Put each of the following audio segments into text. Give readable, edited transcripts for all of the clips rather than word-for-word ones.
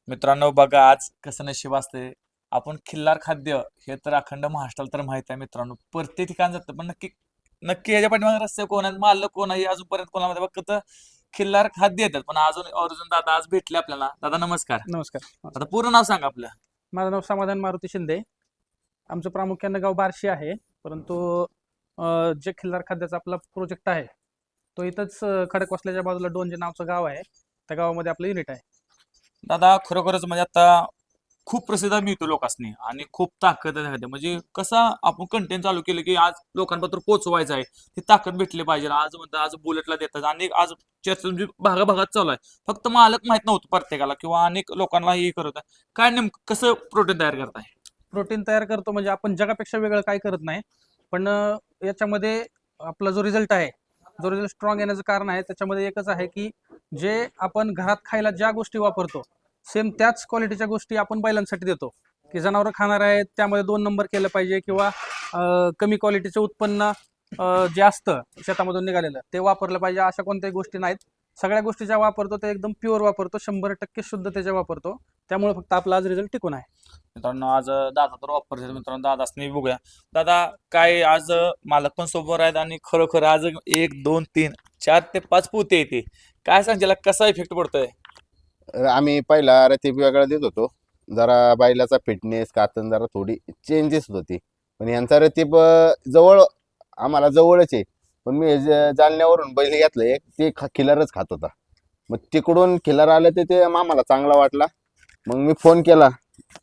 मित्रांनो बघा आज कसं नशीब असते. आपण खिल्लार खाद्य हे तर अखंड महाराष्ट्राला तर माहित आहे मित्रांनो. प्रत्येक ठिकाणी जातं पण नक्की नक्की ह्याच्या पाठीमागे रस्ते कोण आहेत, मालक कोण आहे हे अजूनपर्यंत कोणामध्ये फक्त खिल्लार खाद्य येतात. पण अजून अर्जुन दादा आज भेटले आपल्याला. दादा नमस्कार. नमस्कार. आता नमस्कार. पूर्ण नाव सांगा आपलं. माझं नाव समाधान मारुती शिंदे. आमचं प्रामुख्यानं गाव बार्शी आहे, परंतु जे खिल्लार खाद्याचा आपला प्रोजेक्ट आहे तो इथंच खडकवासल्याच्या बाजूला डोंजे नावचं गाव आहे. त्या गावामध्ये आपलं युनिट आहे. दादा खरोखरच म्हणजे आता खूप प्रसिद्ध मिळतो लोकांनी आणि खूप ताकद आहे त्यामध्ये. म्हणजे कसा आपण कंटेंट चालू केलं की आज लोकांपर्यंत पोहोचवायचं आहे, ती ताकद भेटली पाहिजे. आज म्हणतात आज बुलेटला देतात आणि आज चर्चा म्हणजे भागाभागात चालू आहे. फक्त मालक माहित नव्हतं प्रत्येकाला किंवा अनेक लोकांना हे करत आहे. काय नेमकं कसं प्रोटीन तयार करताय? प्रोटीन तयार करतो म्हणजे आपण जगापेक्षा वेगळं काय करत नाही, पण याच्यामध्ये आपला जो रिझल्ट आहे, जो रिझल्ट स्ट्रॉंग येण्याचं कारण आहे त्याच्यामध्ये एकच आहे की जे आपण घरात खायला ज्या गोष्टी वापरतो सेम त्याच क्वालिटीच्या गोष्टी आपण बैलांसाठी देतो. की जनावरं खाणार आहेत त्यामध्ये 2 नंबर केलं पाहिजे किंवा कमी क्वालिटीचं उत्पन्न जे असतं शेतामधून निघालेलं ते वापरलं पाहिजे, अशा कोणत्याही गोष्टी नाहीत. सगळ्या गोष्टी ज्या वापरतो ते एकदम प्युअर वापरतो, 100% शुद्धतेच्या वापरतो. त्यामुळे फक्त आपला आज रिझल्ट टिकून आहे. मित्रांनो आज दादा तर वापरतात. मित्रांनो दादासनी बघूया. दादा काय आज मालक पण सोबत आहेत आणि खरोखर आज 1 2 3 4 ते 5 पोते येते. काय सांगायला कसा इफेक्ट पडतोय? आम्ही पहिला रतीब वेगळा देत होतो. जरा बैलाचा फिटनेस कातन जरा थोडी चेंजेस होती. पण यांचा रतीब जवळ आम्हाला जवळच आहे. पण मी जालन्यावरून बैल घेतलं एक ते खिलारच खात होता. मग तिकडून खिलार आलं ते आम्हाला चांगला वाटला. मग मी फोन केला,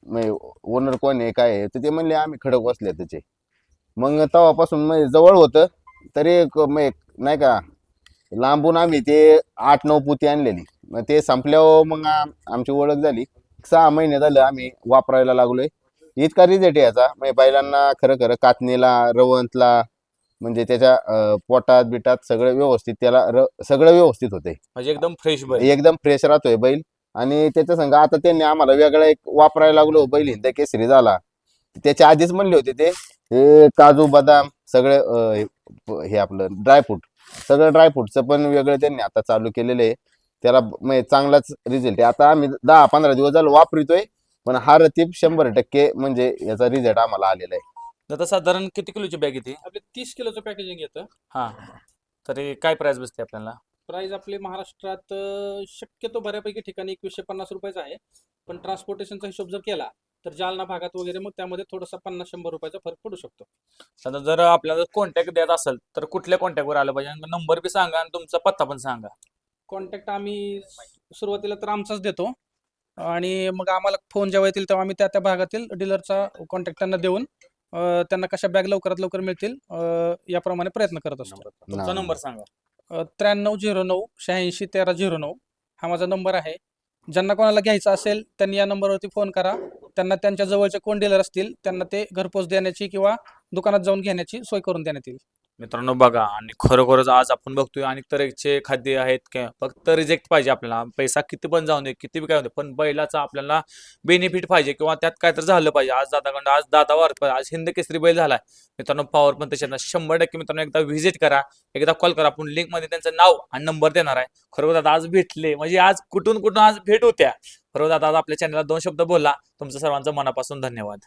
मग ओनर कोण आहे काय आहे, तर ते म्हणले आम्ही खडक बसले त्याचे. मग तेव्हापासून मग जवळ होतं तरी मग नाही का लांबून आम्ही ते 8-9 पोती आणलेली. मग ते संपल्यावर मग आमची ओळख झाली. 6 महिने झालं आम्ही वापरायला लागलोय. इतका रिझल्ट आहे याचा. म्हणजे बैलांना खरं खरं कातणीला रवंतला म्हणजे त्याच्या पोटात बिटात सगळं व्यवस्थित त्याला सगळं व्यवस्थित होते. म्हणजे एकदम फ्रेश बैल. एकदम फ्रेश राहतोय बैल. आणि त्याच्या संग आता त्यांनी आम्हाला वेगळा एक वापरायला लागलो बैल हिंद केसरी झाला. त्याच्या आधीच म्हणले होते ते हे काजू बदाम सगळे हे आपलं ड्रायफ्रूट सगळं ड्रायफ्रूटचं पण वेगळं त्यांनी आता चालू केलेलं आहे. त्याला म्हणजे चांगलाच रिझल्ट आहे. आता आम्ही 10-15 दिवस झालं वापरतोय. पण हा रतीब 100% म्हणजे याचा रिझल्ट आम्हाला आलेला आहे. आता साधारण किती किलोची बॅग येते? आपले 30 किलोचं पॅकेजिंग येतं. हा, तरी काय प्राइस बसते आपल्याला? प्राइस आपले महाराष्ट्रात शक्यतो बऱ्यापैकी ठिकाणी 2150 रुपयाचा आहे. पण ट्रान्सपोर्टेशनचा हिशोब जर केला तर जालना भागात वगैरे मग त्यामध्ये थोडासा 50-100 रुपयाचा फरक पडू शकतो. आता जर आपल्याला कॉन्टॅक्ट द्यायचा असेल तर कुठल्या कॉन्टॅक्टवर आलं पाहिजे? नंबर बी सांगा आणि तुमचा पत्ता पण सांगा. कॉन्टॅक्ट आम्ही सुरुवातीला तर आमचाच देतो आणि मग आम्हाला फोन जेव्हा येतील तेव्हा आम्ही त्या त्या भागातील डीलरचा कॉन्टॅक्ट त्यांना देऊन त्यांना कशा बॅग लवकरात लवकर मिळतील याप्रमाणे प्रयत्न करत असतो. तुमचा नंबर सांगा. 9309 86 1309 हा माझा नंबर आहे. ज्यांना कोणाला घ्यायचं असेल त्यांनी या नंबरवरती फोन करा. त्यांना त्यांच्या जवळचे कोण डीलर असतील त्यांना ते घरपोच देण्याची किंवा दुकानात जाऊन घेण्याची सोय करून देण्यात येईल. मित्रांनो बघा आणि खरोखरच आज आपण बघतोय अनेक तऱ्हेचे खाद्य आहेत काय फक्त रिजेक्ट पाहिजे आपल्याला. पैसा किती पण जाऊ दे किती बी काय होते पण बैलाचा आपल्याला बेनिफिट पाहिजे किंवा त्यात काय तर झालं पाहिजे. आज दादाकडं आज दादावर आज हिंद केसरी बैल झालाय. मित्रांनो पॉवर पण तसे 100% मित्रांनो एकदा व्हिजिट करा, एकदा कॉल करा. आपण लिंक मध्ये त्यांचं नाव आणि नंबर देणार आहे. खरोखर दादा आज भेटले म्हणजे आज कुठून कुठून आज भेट होत्या. खरोखर दादा आज आपल्या चॅनलला 2 शब्द बोलला. तुमचं सर्वांचं मनापासून धन्यवाद.